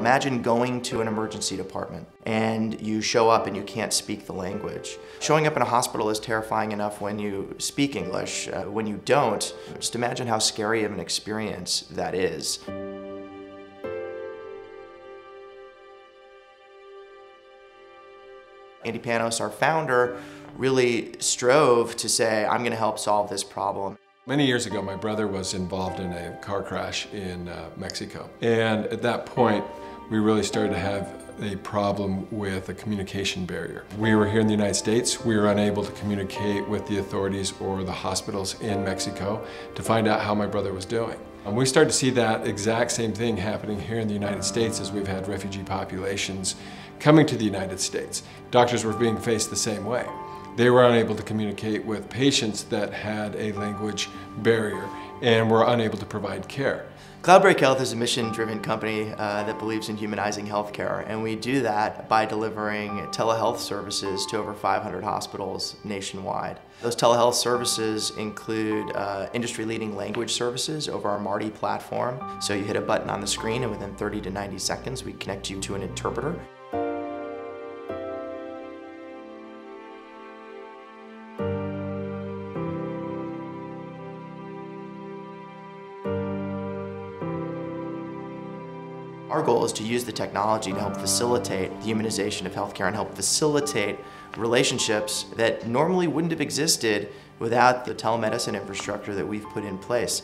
Imagine going to an emergency department and you show up and you can't speak the language. Showing up in a hospital is terrifying enough when you speak English. When you don't, just imagine how scary of an experience that is. Andy Panos, our founder, really strove to say, I'm going to help solve this problem. Many years ago, my brother was involved in a car crash in Mexico. And at that point, we really started to have a problem with a communication barrier. We were here in the United States. We were unable to communicate with the authorities or the hospitals in Mexico to find out how my brother was doing. And we started to see that exact same thing happening here in the United States as we've had refugee populations coming to the United States. Doctors were being faced the same way. They were unable to communicate with patients that had a language barrier and were unable to provide care. Cloudbreak Health is a mission-driven company that believes in humanizing healthcare, and we do that by delivering telehealth services to over 500 hospitals nationwide. Those telehealth services include industry-leading language services over our Marty platform. So you hit a button on the screen and within 30 to 90 seconds we connect you to an interpreter. Our goal is to use the technology to help facilitate the humanization of healthcare and help facilitate relationships that normally wouldn't have existed without the telemedicine infrastructure that we've put in place.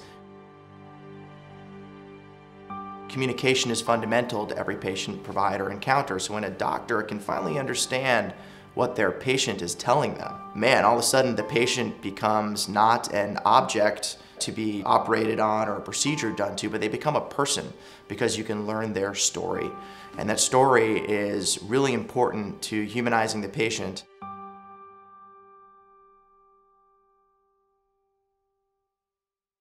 Communication is fundamental to every patient-provider encounter, so when a doctor can finally understand what their patient is telling them, man, all of a sudden the patient becomes not an object to be operated on or a procedure done to, but they become a person because you can learn their story. And that story is really important to humanizing the patient.